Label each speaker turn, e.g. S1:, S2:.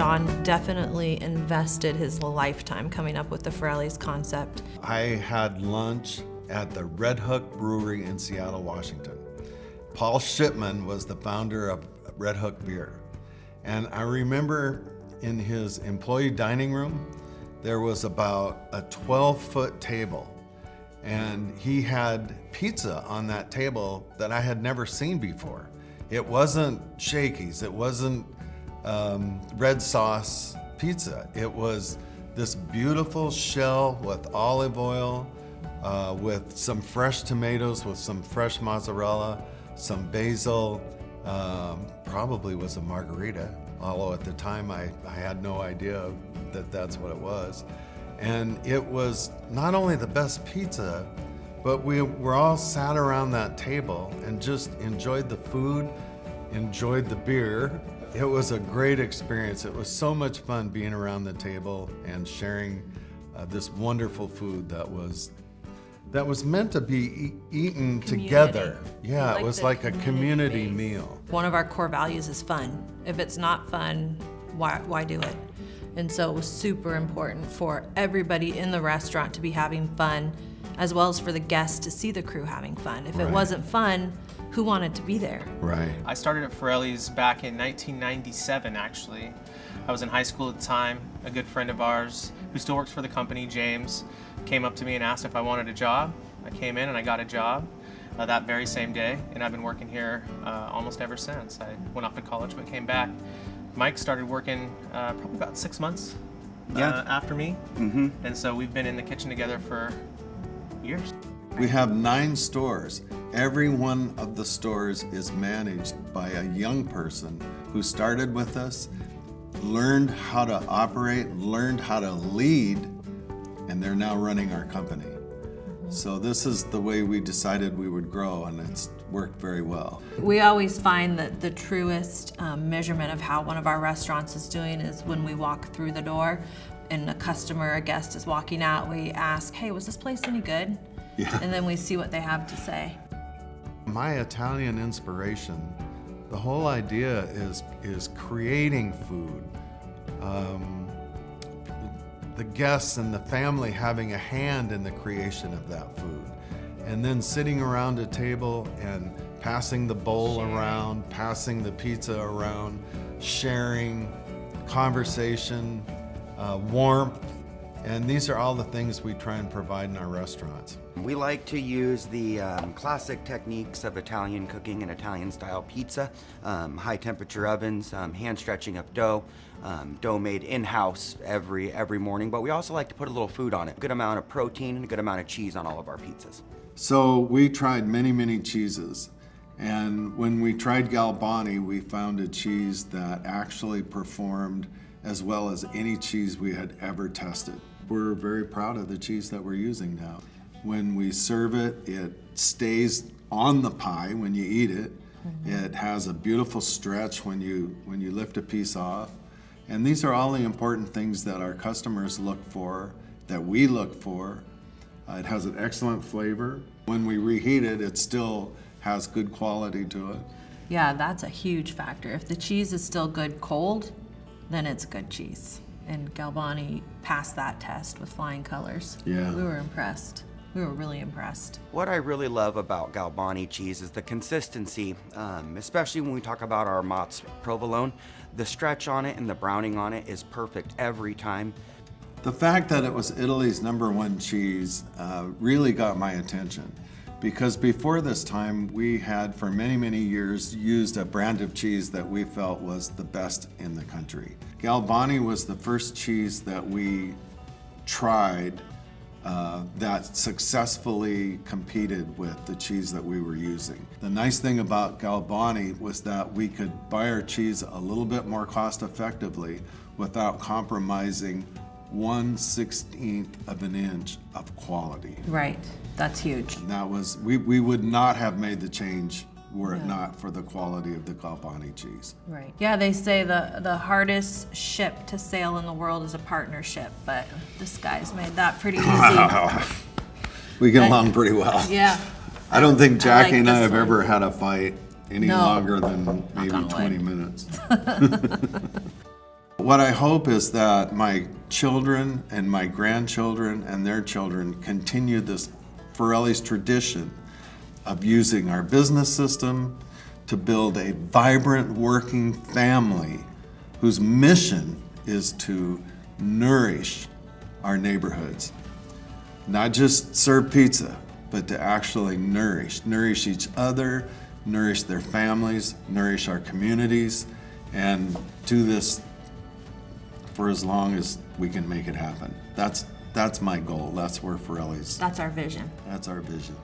S1: John definitely invested his lifetime coming up with the Farrells concept.
S2: I had lunch at the Red Hook Brewery in Seattle, Washington. Paul Shipman was the founder of Red Hook Beer. And I remember in his employee dining room, there was about a 12-foot table. And he had pizza on that table that I had never seen before. It wasn't Shakey's, it wasn't red sauce pizza. It was this beautiful shell with olive oil, with some fresh tomatoes, with some fresh mozzarella, some basil, probably was a margarita, although at the time I had no idea that that's what it was. And it was not only the best pizza, but we were all sat around that table and just enjoyed the food, enjoyed the beer. It was a great experience. It was so much fun being around the table and sharing this wonderful food that was meant to be eaten together. Yeah, it was like a community meal.
S1: One of our core values is fun. If it's not fun, why do it? And so it was super important for everybody in the restaurant to be having fun, as well as for the guests to see the crew having fun. If it wasn't fun, who wanted to be there?
S2: Right.
S3: I started at Farrells back in 1997, actually. I was in high school at the time. A good friend of ours, who still works for the company, James, came up to me and asked if I wanted a job. I came in and I got a job that very same day, and I've been working here almost ever since. I went off to college but came back. Mike started working probably about 6 months after me, and so we've been in the kitchen together for years.
S2: We have 9 stores. Every one of the stores is managed by a young person who started with us, learned how to operate, learned how to lead, and they're now running our company. So this is the way we decided we would grow, and it's worked very well.
S1: We always find that the truest measurement of how one of our restaurants is doing is when we walk through the door and a guest is walking out, we ask, hey, was this place any good?
S2: Yeah.
S1: And then we see what they have to say.
S2: My Italian inspiration, the whole idea is creating food. The guests and the family having a hand in the creation of that food. And then sitting around a table and passing the bowl around, passing the pizza around, sharing, conversation, warmth. And these are all the things we try and provide in our restaurants.
S4: We like to use the classic techniques of Italian cooking and Italian-style pizza, high temperature ovens, hand stretching of dough, dough made in-house every morning, but we also like to put a little food on it. A good amount of protein and a good amount of cheese on all of our pizzas.
S2: So we tried many cheeses. And when we tried Galbani, we found a cheese that actually performed as well as any cheese we had ever tested. We're very proud of the cheese that we're using now. When we serve it, it stays on the pie when you eat it. It has a beautiful stretch when you lift a piece off. And these are all the important things that our customers look for, that we look for. It has an excellent flavor. When we reheat it, it still has good quality to it.
S1: Yeah, that's a huge factor. If the cheese is still good cold, then it's good cheese. And Galbani passed that test with flying colors.
S2: Yeah.
S1: We were impressed. We were really impressed.
S4: What I really love about Galbani cheese is the consistency, especially when we talk about our Mott's provolone. The stretch on it and the browning on it is perfect every time.
S2: The fact that it was Italy's #1 cheese really got my attention, because before this time we had for many years used a brand of cheese that we felt was the best in the country. Galbani was the first cheese that we tried that successfully competed with the cheese that we were using. The nice thing about Galbani was that we could buy our cheese a little bit more cost effectively without compromising 1/16 of an inch of quality.
S1: Right, that's huge.
S2: And that was, we would not have made the change were it not for the quality of the Galbani cheese.
S1: Right. Yeah, they say the hardest ship to sail in the world is a partnership, but this guy's made that pretty easy.
S2: We get along pretty well.
S1: Yeah.
S2: I don't think Jackie
S1: like
S2: and I
S1: this
S2: have
S1: one.
S2: ever had a fight any
S1: No.
S2: longer than maybe
S1: on
S2: 20
S1: wood.
S2: minutes. what I hope is that my children and my grandchildren and their children continue this Farrell's tradition of using our business system to build a vibrant working family whose mission is to nourish our neighborhoods. Not just serve pizza, but to actually nourish each other, nourish their families, nourish our communities, and do this for as long as we can make it happen. That's my goal. That's where Farrell's.
S1: That's our vision.
S2: That's our vision.